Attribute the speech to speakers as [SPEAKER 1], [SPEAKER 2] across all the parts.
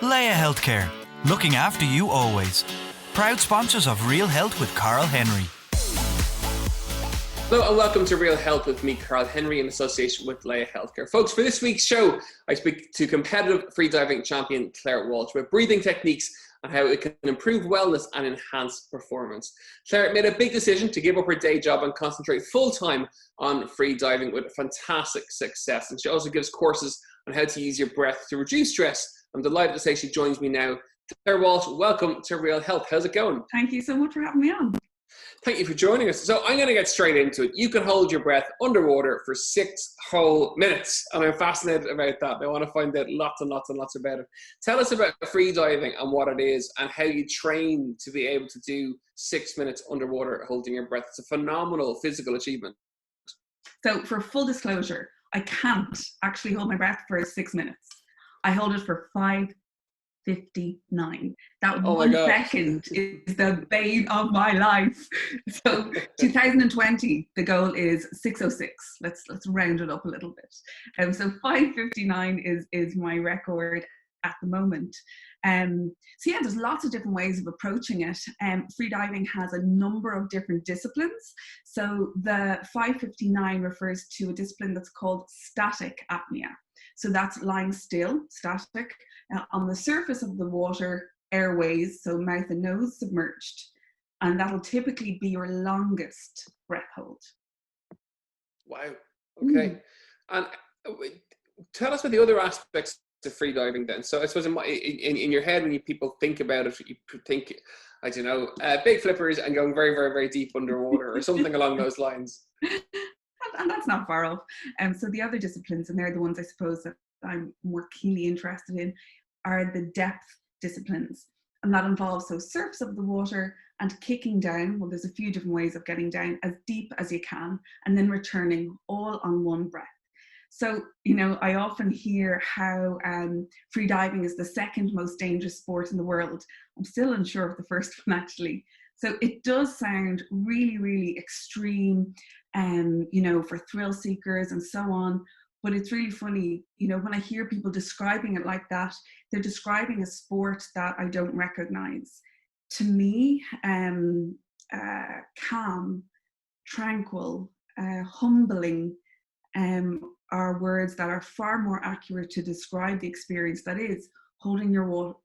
[SPEAKER 1] Laya Healthcare, looking after you always. Proud sponsors of Real Health with Karl Henry.
[SPEAKER 2] Hello and welcome to Real Health with me, Karl Henry, in association with Laya Healthcare. Folks, for this week's show, I speak to competitive freediving champion Claire Walsh about breathing techniques and how it can improve wellness and enhance performance. Claire made a big decision to give up her day job and concentrate full-time on freediving with fantastic success. And she also gives courses on how to use your breath to reduce stress. I'm delighted to say she joins me now. Claire Walsh, welcome to Real Health. How's it going?
[SPEAKER 3] Thank you so much for having me on.
[SPEAKER 2] Thank you for joining us. So I'm going to get straight into it. You can hold your breath underwater for 6 whole minutes. And I'm fascinated about that. I want to find out lots and lots and lots about it. Tell us about freediving and what it is and how you train to be able to do 6 minutes underwater holding your breath. It's a phenomenal physical achievement.
[SPEAKER 3] So for full disclosure, I can't actually hold my breath for 6 minutes. I hold it for 5:59. That 1 second is the bane of my life. So 2020, the goal is 6:06. Let's round it up a little bit. So 5:59 is my record at the moment. So yeah, there's lots of different ways of approaching it. Freediving has a number of different disciplines. So the 5:59 refers to a discipline that's called static apnea. So that's lying still, static, on the surface of the water, airways, so mouth and nose submerged. And that'll typically be your longest breath hold.
[SPEAKER 2] Wow. Okay. And tell us about the other aspects of freediving then. So I suppose in your head, when people think about it, you think, I don't know, big flippers and going very, very, very deep underwater or something along those lines.
[SPEAKER 3] And that's not far off. So the other disciplines, and they're the ones I suppose that I'm more keenly interested in, are the depth disciplines. And that involves the surface of the water and kicking down. Well, there's a few different ways of getting down as deep as you can and then returning all on one breath. So, you know, I often hear how freediving is the second most dangerous sport in the world. I'm still unsure of the first one, actually. So it does sound really, really extreme, you know, for thrill seekers and so on. But it's really funny, you know, when I hear people describing it like that, they're describing a sport that I don't recognize. To me, calm, tranquil, humbling are words that are far more accurate to describe the experience that is holding your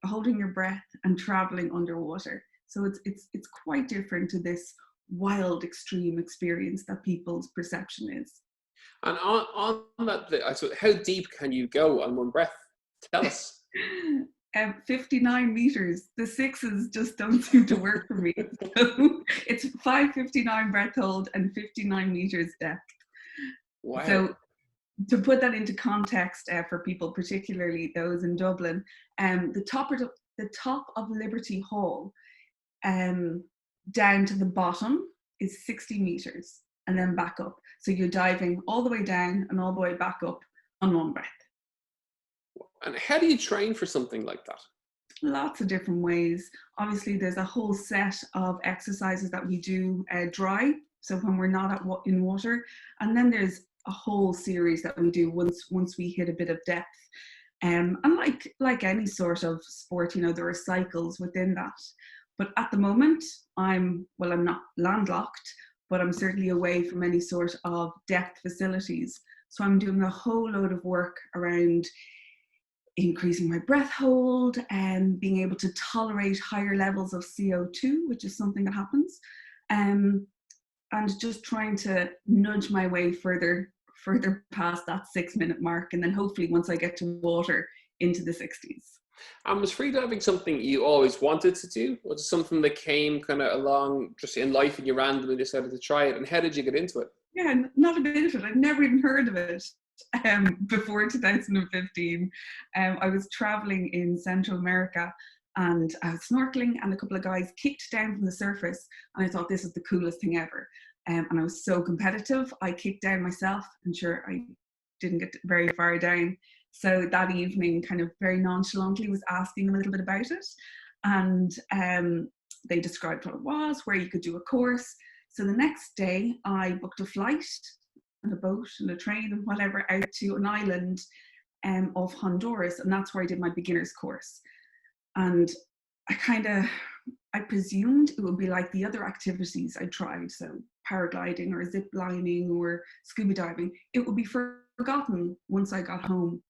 [SPEAKER 3] breath and traveling underwater. So it's quite different to this wild, extreme experience that people's perception is.
[SPEAKER 2] And on that, so how deep can you go on one breath? Tell us.
[SPEAKER 3] 59 meters. The sixes just don't seem to work for me. So it's 5:59 breath hold and 59 meters depth.
[SPEAKER 2] Wow.
[SPEAKER 3] So to put that into context for people, particularly those in Dublin, the top of Liberty Hall down to the bottom is 60 meters and then back up. So you're diving all the way down and all the way back up on one breath.
[SPEAKER 2] And how do you train for something like that?
[SPEAKER 3] Lots of different ways. Obviously, there's a whole set of exercises that we do dry, so when we're not in water. And then there's a whole series that we do once we hit a bit of depth. And like any sort of sport, you know, there are cycles within that. But at the moment, I'm not landlocked, but I'm certainly away from any sort of depth facilities. So I'm doing a whole load of work around increasing my breath hold and being able to tolerate higher levels of CO2, which is something that happens, and just trying to nudge my way further past that 6 minute mark, and then hopefully once I get to water into the 60s.
[SPEAKER 2] And was freediving something you always wanted to do? Was it something that came kind of along just in life and you randomly decided to try it? And how did you get into it?
[SPEAKER 3] Yeah, not a bit of it. I'd never even heard of it before 2015. I was traveling in Central America and I was snorkeling and a couple of guys kicked down from the surface and I thought this is the coolest thing ever. And I was so competitive, I kicked down myself and sure, I didn't get very far down. So that evening, kind of very nonchalantly, was asking a little bit about it. And they described what it was, where you could do a course. So the next day, I booked a flight and a boat and a train and whatever out to an island of Honduras. And that's where I did my beginner's course. And I presumed it would be like the other activities I tried, so paragliding or zip lining or scuba diving. It would be forgotten once I got home,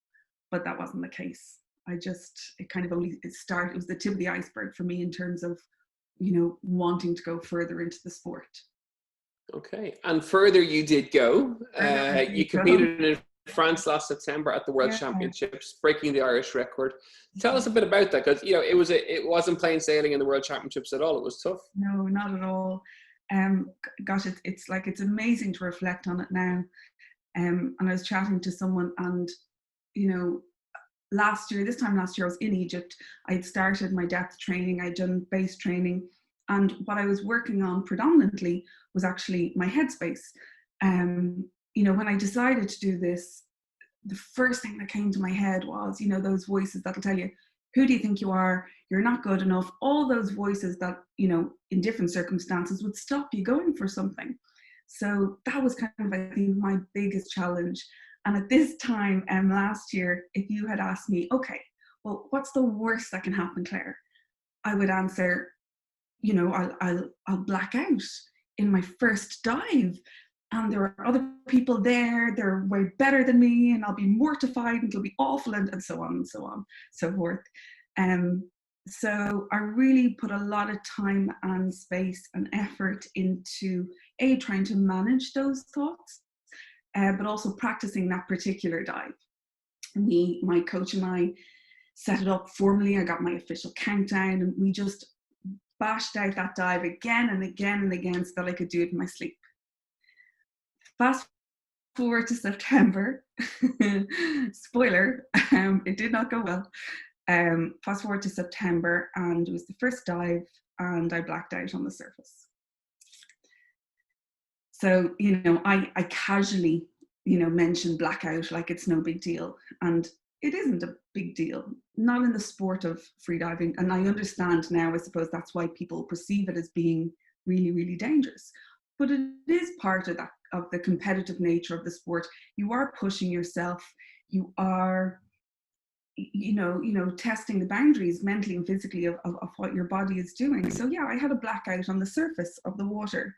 [SPEAKER 3] but that wasn't the case. It kind of only started, it was the tip of the iceberg for me in terms of, wanting to go further into the sport.
[SPEAKER 2] Okay, and further you did go. You competed in France last September at the World Championships, breaking the Irish record. Tell us a bit about that, because it wasn't plain sailing in the World Championships at all. It was tough.
[SPEAKER 3] No, not at all. Gosh, it's amazing to reflect on it now. And I was chatting to someone, and this time last year I was in Egypt. I'd started my depth training. I'd done base training, and what I was working on predominantly was actually my headspace. When I decided to do this, the first thing that came to my head was, those voices that'll tell you, who do you think you are? You're not good enough. All those voices that, in different circumstances would stop you going for something. So that was kind of, I think, my biggest challenge. And at this time last year, if you had asked me, okay, well, what's the worst that can happen, Claire? I would answer, I'll black out in my first dive. And there are other people there, they're way better than me, and I'll be mortified and it'll be awful, and so on and so on, so forth. So I really put a lot of time and space and effort into trying to manage those thoughts, but also practicing that particular dive. My coach and I set it up formally. I got my official countdown, and we just bashed out that dive again and again and again so that I could do it in my sleep. Fast forward to September. Spoiler, it did not go well. Fast forward to September, and it was the first dive, and I blacked out on the surface. So, I casually, mentioned blackout like it's no big deal. And it isn't a big deal, not in the sport of freediving. And I understand now, I suppose that's why people perceive it as being really, really dangerous. But it is part of that, of the competitive nature of the sport. You are pushing yourself. You are, testing the boundaries mentally and physically of what your body is doing. So yeah, I had a blackout on the surface of the water.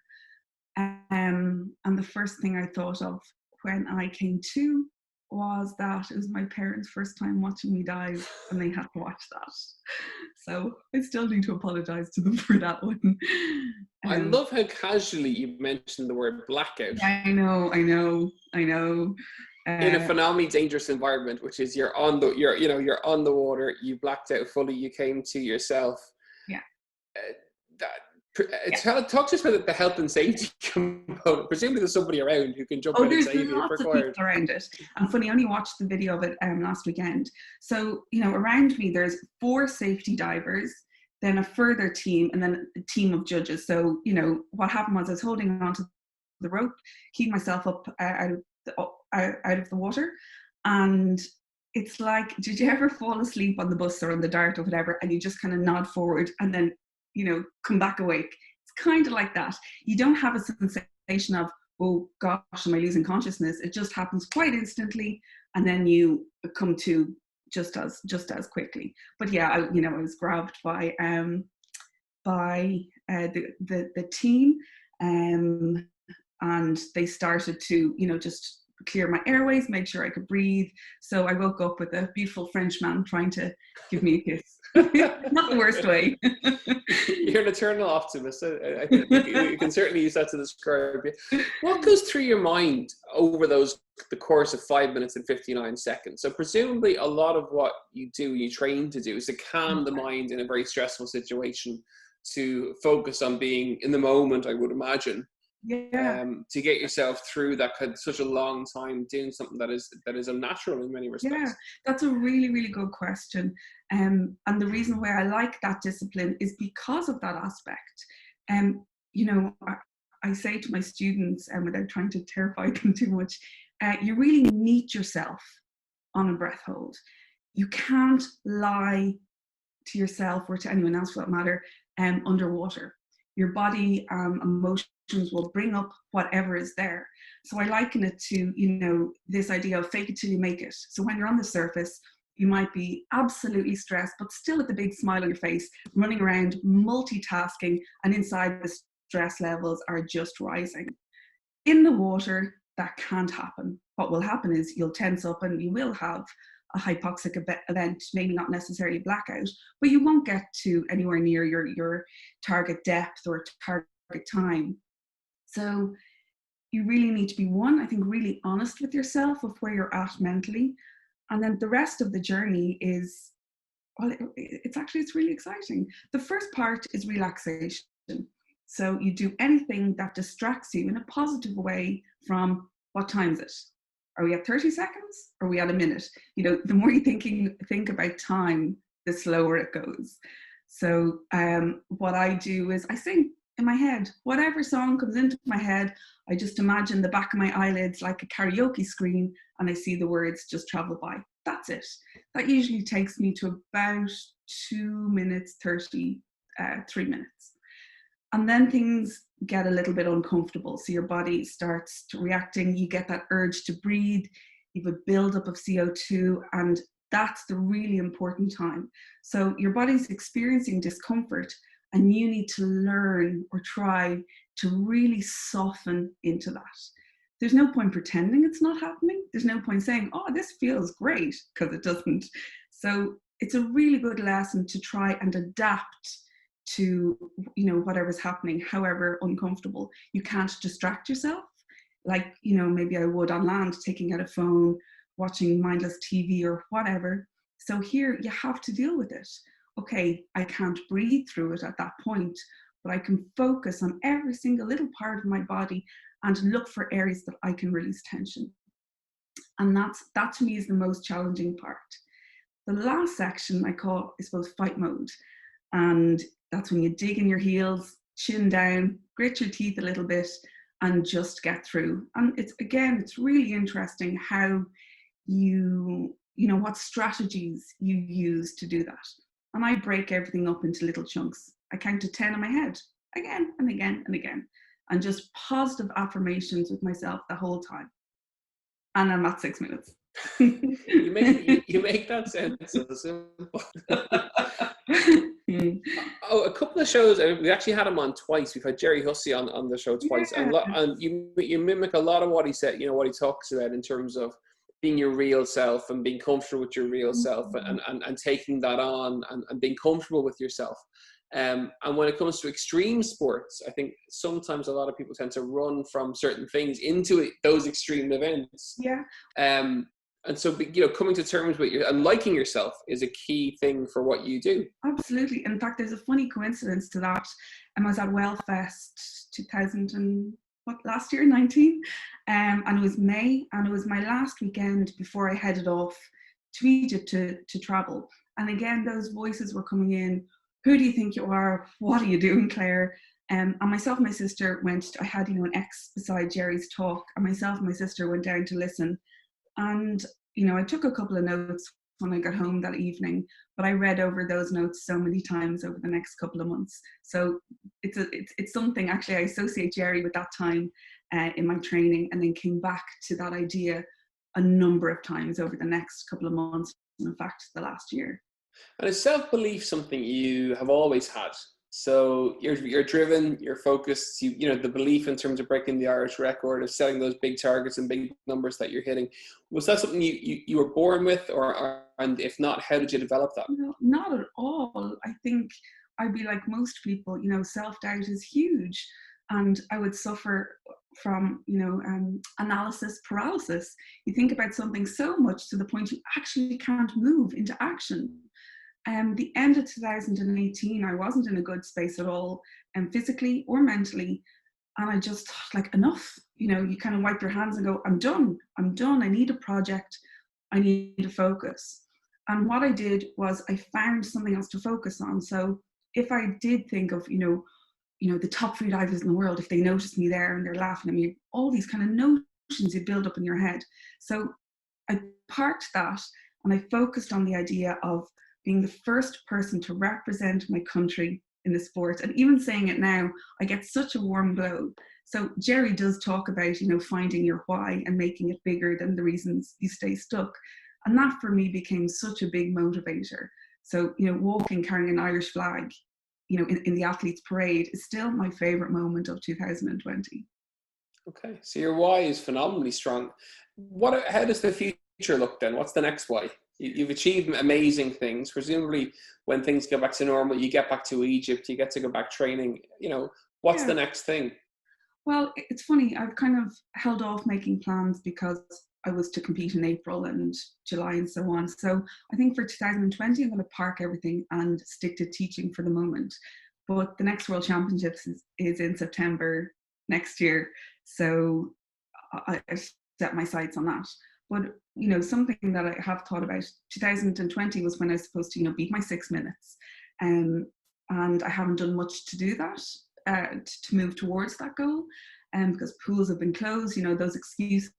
[SPEAKER 3] And the first thing I thought of when I came to was that it was my parents' first time watching me dive, and they had to watch that. So I still need to apologize to them for that one.
[SPEAKER 2] I love how casually you mentioned the word blackout.
[SPEAKER 3] Yeah, I know.
[SPEAKER 2] In a phenomenally dangerous environment, which is you're on the water, you blacked out fully, you came to yourself.
[SPEAKER 3] Yeah.
[SPEAKER 2] Talk to us about the health and safety component. Presumably there's somebody around who can jump in and save you if required.
[SPEAKER 3] There's lots of people around it. And funny, I only watched the video of it last weekend. So, around me there's 4 safety divers, then a further team, and then a team of judges. So, what happened was I was holding onto the rope, keeping myself up out of the water. And it's like, did you ever fall asleep on the bus or on the dart or whatever, and you just kind of nod forward and then come back awake? It's kind of like that. You don't have a sensation of, oh gosh, am I losing consciousness? It just happens quite instantly, and then you come to just as quickly. But yeah, I was grabbed by the team, and they started to just clear my airways, make sure I could breathe. So I woke up with a beautiful Frenchman trying to give me a kiss. Not the worst way.
[SPEAKER 2] You're an eternal optimist. I think you can certainly use that to describe you. What goes through your mind over the course of 5 minutes and 59 seconds? So presumably a lot of what you train to do is to calm the mind in a very stressful situation, to focus on being in the moment, I would imagine.
[SPEAKER 3] Yeah.
[SPEAKER 2] To get yourself through that such a long time doing something that is unnatural in many respects.
[SPEAKER 3] Yeah, that's a really, really good question. And the reason why I like that discipline is because of that aspect. I say to my students, without trying to terrify them too much, you really meet yourself on a breath hold. You can't lie to yourself or to anyone else for that matter underwater. Your body emotions will bring up whatever is there. So I liken it to, this idea of fake it till you make it. So when you're on the surface, You might be absolutely stressed, but still with a big smile on your face, running around, multitasking, and inside the stress levels are just rising. In the water, that can't happen. What will happen is you'll tense up and you will have a hypoxic event, maybe not necessarily blackout, but you won't get to anywhere near your target depth or target time. So you really need to be, one, I think, really honest with yourself of where you're at mentally. And then the rest of the journey is, well, it's really exciting. The first part is relaxation. So you do anything that distracts you in a positive way from, what time is it? Are we at 30 seconds? Or are we at a minute? You know, the more you think about time, the slower it goes. So what I do is I sing in my head. Whatever song comes into my head, I just imagine the back of my eyelids like a karaoke screen, and I see the words just travel by. That's it. That usually takes me to about 2 minutes, 3 minutes. And then things get a little bit uncomfortable. So your body starts reacting. You get that urge to breathe. You have a buildup of CO2, and that's the really important time. So your body's experiencing discomfort, and you need to learn or try to really soften into that. There's no point pretending it's not happening. There's no point saying, oh, this feels great, because it doesn't. So it's a really good lesson to try and adapt to, you know, whatever's happening, however uncomfortable. You can't distract yourself like, you know, maybe I would on land, taking out a phone, watching mindless TV or whatever. So here you have to deal with it. Okay, I can't breathe through it at that point, but I can focus on every single little part of my body and look for areas that I can release tension. And that to me is the most challenging part. The last section I call, I suppose, fight mode. And that's when you dig in your heels, chin down, grit your teeth a little bit, and just get through. And it's really interesting how you know, what strategies you use to do that. And I break everything up into little chunks. I count to 10 in my head, again and again and again, and just positive affirmations with myself the whole time. And I'm at 6 minutes.
[SPEAKER 2] you make that sound so simple. Oh, a couple of shows, we actually had him on twice. We've had Jerry Hussey on the show twice,
[SPEAKER 3] yeah.
[SPEAKER 2] and you mimic a lot of what he said, you know, what he talks about in terms of being your real self and being comfortable with your real self, and taking that on and being comfortable with yourself. And when it comes to extreme sports, I think sometimes a lot of people tend to run from certain things into those extreme events.
[SPEAKER 3] Yeah.
[SPEAKER 2] And so, you know, coming to terms with and liking yourself is a key thing for what you do.
[SPEAKER 3] Absolutely. In fact, there's a funny coincidence to that. I was at Wellfest 19, and it was May, and it was my last weekend before I headed off to Egypt to travel. And again, those voices were coming in. Who do you think you are? What are you doing, Claire? And myself and my sister I had, you know, an ex beside Jerry's talk, and myself and my sister went down to listen. And, you know, I took a couple of notes when I got home that evening, but I read over those notes so many times over the next couple of months. So it's something, actually, I associate Jerry with that time in my training, and then came back to that idea a number of times over the next couple of months, and in fact, the last year.
[SPEAKER 2] And is self-belief something you have always had? So you're driven, you're focused, you know, the belief in terms of breaking the Irish record, of setting those big targets and big numbers that you're hitting. Was that something you were born with, and if not, how did you develop that?
[SPEAKER 3] No, not at all. I think I'd be like most people, you know, self-doubt is huge. And I would suffer from, you know, analysis paralysis. You think about something so much to the point you actually can't move into action. The end of 2018, I wasn't in a good space at all, physically or mentally. And I just thought, like, enough. You know, you kind of wipe your hands and go, I'm done. I need a project. I need to focus. And what I did was I found something else to focus on. So if I did think of, you know, the top freedivers in the world, if they noticed me there and they're laughing at me, all these kind of notions you build up in your head. So I parked that, and I focused on the idea of being the first person to represent my country in the sport. And even saying it now, I get such a warm glow. So Jerry does talk about, you know, finding your why and making it bigger than the reasons you stay stuck. And that for me became such a big motivator. So, walking, carrying an Irish flag, in the athletes parade is still my favorite moment of 2020.
[SPEAKER 2] Okay, so your why is phenomenally strong. How does the future look then? What's the next why? You've achieved amazing things. Presumably, when things go back to normal, you get back to Egypt, you get to go back training. What's the next thing?
[SPEAKER 3] Well, it's funny. I've kind of held off making plans because I was to compete in April and July and so on. So I think for 2020, I'm going to park everything and stick to teaching for the moment. But the next World Championships is in September next year. So I set my sights on that. But, something that I have thought about, 2020 was when I was supposed to, beat my 6 minutes. And I haven't done much to do that, to move towards that goal. Because pools have been closed, those excuses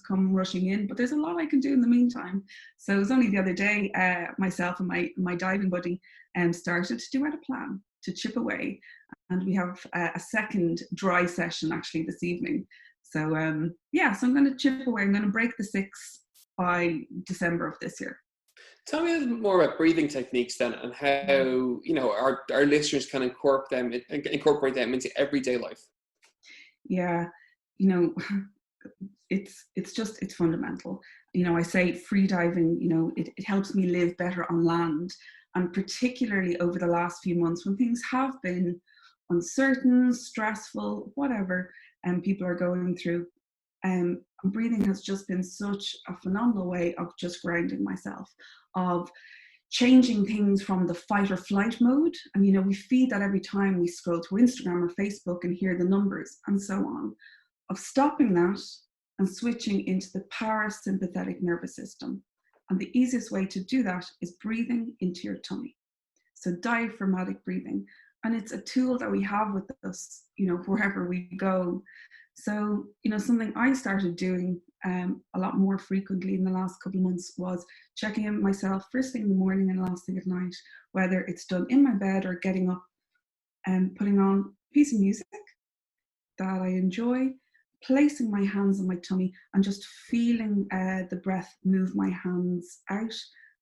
[SPEAKER 3] come rushing in, but there's a lot I can do in the meantime. So it was only the other day, myself and my diving buddy started to do out a plan to chip away. And we have a second dry session actually this evening. So so I'm going to chip away. I'm going to break the 6 by December of this year.
[SPEAKER 2] Tell me a little bit more about breathing techniques then, and how our listeners can incorporate them into everyday life.
[SPEAKER 3] Yeah, it's fundamental. I say freediving, it helps me live better on land, and particularly over the last few months when things have been uncertain, stressful, whatever, and people are going through. Breathing has just been such a phenomenal way of just grounding myself, of changing things from the fight or flight mode. And, we feed that every time we scroll through Instagram or Facebook and hear the numbers and so on, of stopping that and switching into the parasympathetic nervous system. And the easiest way to do that is breathing into your tummy. So diaphragmatic breathing. And it's a tool that we have with us, wherever we go. So, something I started doing a lot more frequently in the last couple of months was checking in myself first thing in the morning and last thing at night, whether it's done in my bed or getting up and putting on a piece of music that I enjoy, placing my hands on my tummy and just feeling the breath move my hands out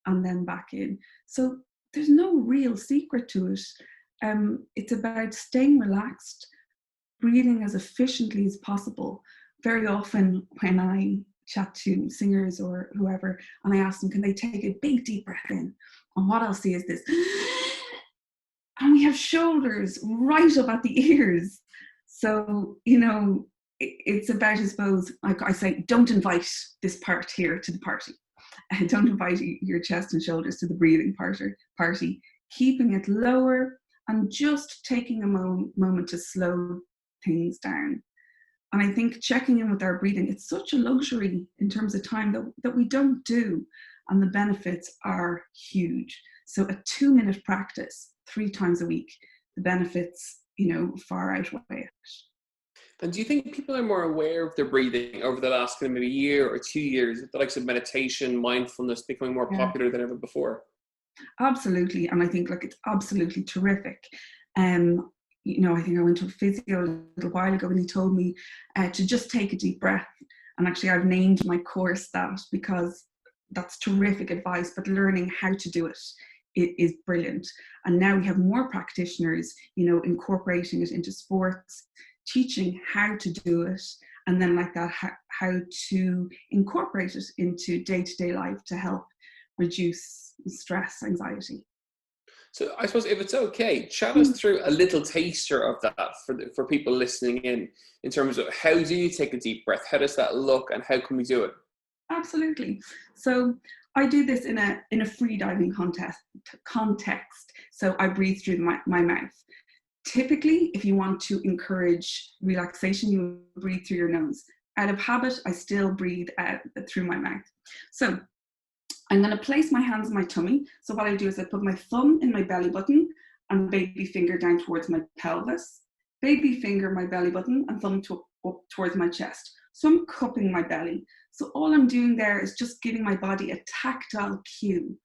[SPEAKER 3] and then back in. So there's no real secret to it. It's about staying relaxed, breathing as efficiently as possible. Very often when I chat to singers or whoever, and I ask them, can they take a big deep breath in? And what I'll see is this. And we have shoulders right up at the ears. So, it's about, I suppose, like I say, don't invite this part here to the party. Don't invite your chest and shoulders to the breathing party. Keeping it lower and just taking a moment to slow things down. And I think checking in with our breathing, it's such a luxury in terms of time that we don't do. And the benefits are huge. So a 2-minute practice 3 times a week, the benefits, far outweigh it.
[SPEAKER 2] And do you think people are more aware of their breathing over the last maybe year or 2 years, the likes of meditation, mindfulness becoming more popular than ever before?
[SPEAKER 3] Absolutely. And I think it's absolutely terrific. I think I went to a physio a little while ago and he told me to just take a deep breath. And actually I've named my course that because that's terrific advice, but learning how to do it is brilliant. And now we have more practitioners, incorporating it into sports, teaching how to do it, and then like that, how to incorporate it into day-to-day life to help reduce stress, anxiety.
[SPEAKER 2] So I suppose if it's okay, chat us through a little taster of that for people listening in terms of how do you take a deep breath? How does that look and how can we do it?
[SPEAKER 3] Absolutely. So I do this in a freediving context. So I breathe through my mouth. Typically, if you want to encourage relaxation, you breathe through your nose. Out of habit, I still breathe through my mouth. So I'm going to place my hands on my tummy. So what I do is I put my thumb in my belly button and baby finger down towards my pelvis. Baby finger my belly button and thumb up towards my chest. So I'm cupping my belly. So all I'm doing there is just giving my body a tactile cue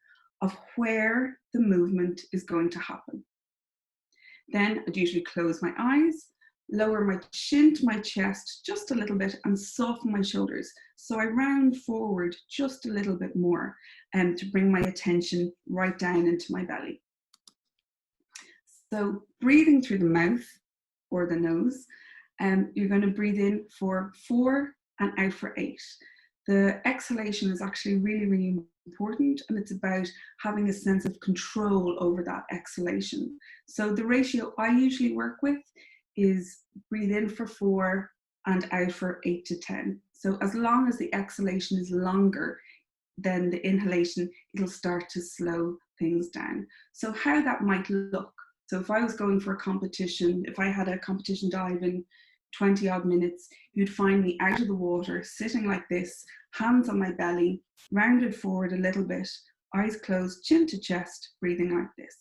[SPEAKER 3] of where the movement is going to happen. Then I'd usually close my eyes lower my chin to my chest just a little bit and soften my shoulders. So I round forward just a little bit more to bring my attention right down into my belly. So breathing through the mouth or the nose, you're going to breathe in for 4 and out for 8. The exhalation is actually really, really important, and it's about having a sense of control over that exhalation. So the ratio I usually work with is breathe in for 4 and out for 8 to 10. So as long as the exhalation is longer than the inhalation, it'll start to slow things down. So how that might look. So if I was going for a competition, if I had a competition dive in 20 odd minutes, you'd find me out of the water, sitting like this, hands on my belly, rounded forward a little bit, eyes closed, chin to chest, breathing like this.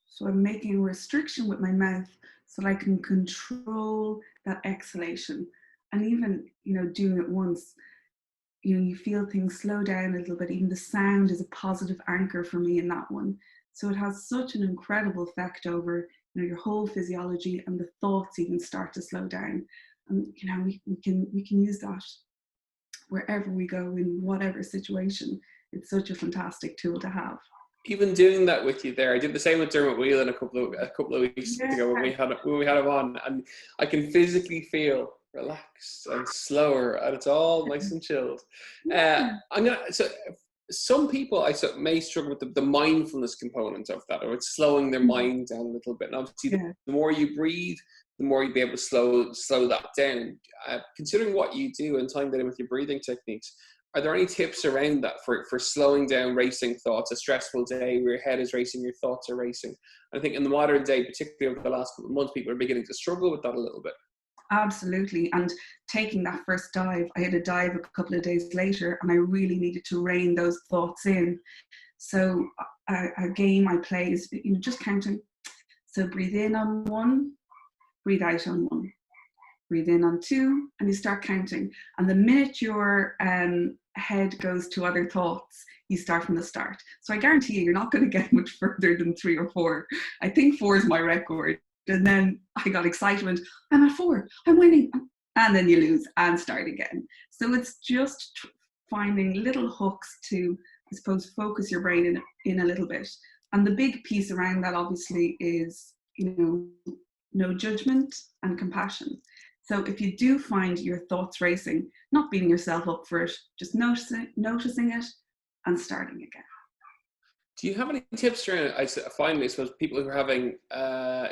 [SPEAKER 3] So I'm making a restriction with my mouth so that I can control that exhalation. And even, doing it once, you feel things slow down a little bit. Even the sound is a positive anchor for me in that one. So it has such an incredible effect over, your whole physiology, and the thoughts even start to slow down. And, we can use that wherever we go in whatever situation. It's such a fantastic tool to have.
[SPEAKER 2] Even doing that with you there, I did the same with Dermot Whelan a couple of weeks ago when we had him on, and I can physically feel relaxed and slower, and it's all nice and chilled. So some people may struggle with the mindfulness component of that, or it's slowing their mind down a little bit. And obviously, the more you breathe, the more you'll be able to slow that down. Considering what you do and tying that in with your breathing techniques, are there any tips around that for slowing down racing thoughts? A stressful day where your head is racing, your thoughts are racing. I think in the modern day, particularly over the last couple of months, people are beginning to struggle with that a little bit.
[SPEAKER 3] Absolutely. And taking that first dive, I had a dive a couple of days later, and I really needed to rein those thoughts in. So a game I play is just counting. So breathe in on 1, breathe out on 1. Breathe in on 2, and you start counting. And the minute your head goes to other thoughts, you start from the start. So I guarantee you're not going to get much further than 3 or 4. I think 4 is my record. And then I got excitement. I'm at 4. I'm winning. And then you lose and start again. So it's just finding little hooks to, I suppose, focus your brain in a little bit. And the big piece around that, obviously, is, no judgment and compassion. So if you do find your thoughts racing, not beating yourself up for it, just noticing it and starting again.
[SPEAKER 2] Do you have any tips around, finally, I suppose, people who are having,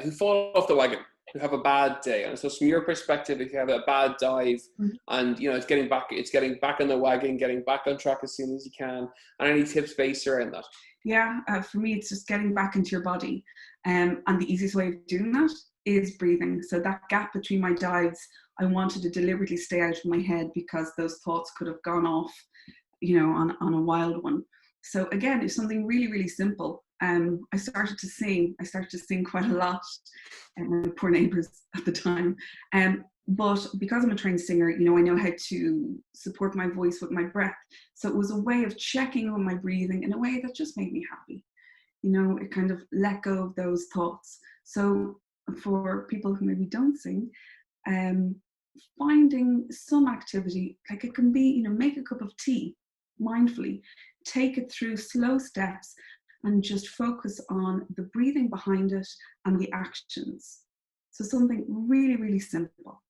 [SPEAKER 2] who fall off the wagon, who have a bad day? And so from your perspective, if you have a bad dive and, it's getting back on the wagon, getting back on track as soon as you can, and any tips based around that?
[SPEAKER 3] Yeah, for me, it's just getting back into your body. And the easiest way of doing that is breathing. So that gap between my dives, I wanted to deliberately stay out of my head because those thoughts could have gone off, on a wild one. So again, it's something really, really simple. I started to sing quite a lot, my poor neighbours at the time. But because I'm a trained singer, I know how to support my voice with my breath. So it was a way of checking on my breathing in a way that just made me happy. It kind of let go of those thoughts. So for people who maybe don't sing, finding some activity, like it can be, make a cup of tea mindfully, take it through slow steps, and just focus on the breathing behind it and the actions. So something really, really simple.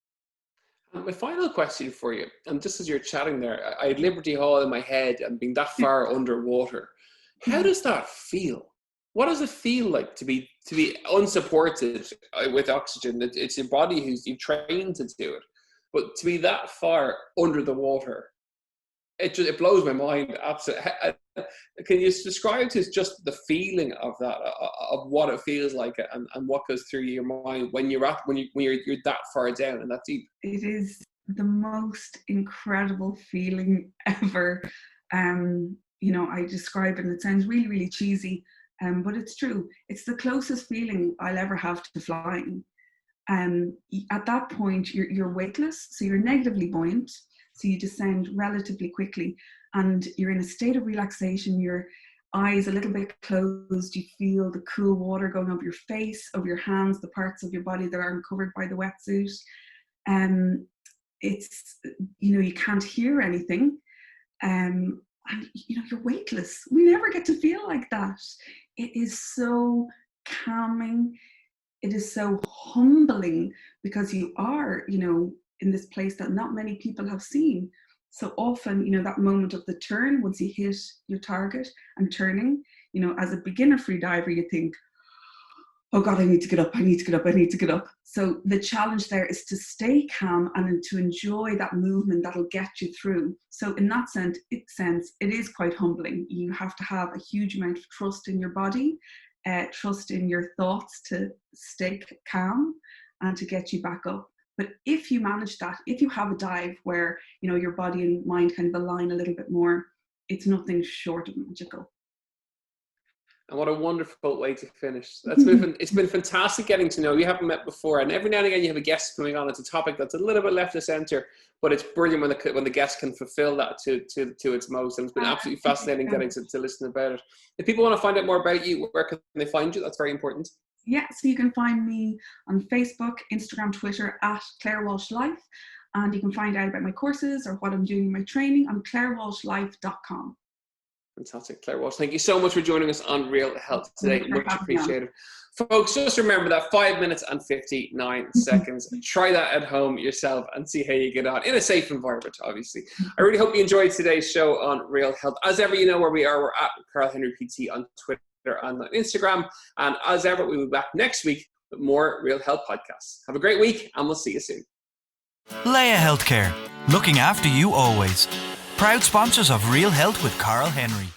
[SPEAKER 2] My final question for you, and just as you're chatting there, I had Liberty Hall in my head and being that far underwater. How does that feel? What does it feel like to be unsupported with oxygen? It's your body you've trained to do it, but to be that far under the water, it blows my mind. Absolutely. Can you describe to us just the feeling of that, of what it feels like, and what goes through your mind when you're that far down and that deep?
[SPEAKER 3] It is the most incredible feeling ever. I describe it, and it sounds really, really cheesy, but it's true. It's the closest feeling I'll ever have to flying. At that point, you're weightless, so you're negatively buoyant. So you descend relatively quickly and you're in a state of relaxation. Your eyes a little bit closed. You feel the cool water going over your face, over your hands, the parts of your body that aren't covered by the wetsuit. It's, you can't hear anything. And you're weightless. We never get to feel like that. It is so calming. It is so humbling because you are, in this place that not many people have seen. So often, that moment of the turn, once you hit your target and turning, as a beginner free diver, you think, oh God, I need to get up, I need to get up, I need to get up. So the challenge there is to stay calm and to enjoy that movement that'll get you through. So in that sense, it is quite humbling. You have to have a huge amount of trust in your body, trust in your thoughts to stay calm and to get you back up. But if you manage that, if you have a dive where, your body and mind kind of align a little bit more, it's nothing short of magical.
[SPEAKER 2] And what a wonderful way to finish. It's been fantastic getting to know you. You haven't met before, and every now and again you have a guest coming on. It's a topic that's a little bit left of center, but it's brilliant when the guest can fulfill that to its most. And it's been absolutely fascinating getting to listen about it. If people want to find out more about you, where can they find you? That's very important.
[SPEAKER 3] Yeah, so you can find me on Facebook, Instagram, Twitter at Claire Walsh Life, and you can find out about my courses or what I'm doing in my training on clairewalshlife.com.
[SPEAKER 2] Fantastic, Claire Walsh. Thank you so much for joining us on Real Health today. Much appreciated. Folks, just remember that 5 minutes and 59 seconds. Try that at home yourself and see how you get on in a safe environment, obviously. I really hope you enjoyed today's show on Real Health. As ever, you know where we are. We're at Karl Henry PT on Twitter and on Instagram. And as ever, we'll be back next week with more Real Health podcasts. Have a great week, and we'll see you soon.
[SPEAKER 1] Laya Healthcare, looking after you always. Proud sponsors of Real Health with Karl Henry.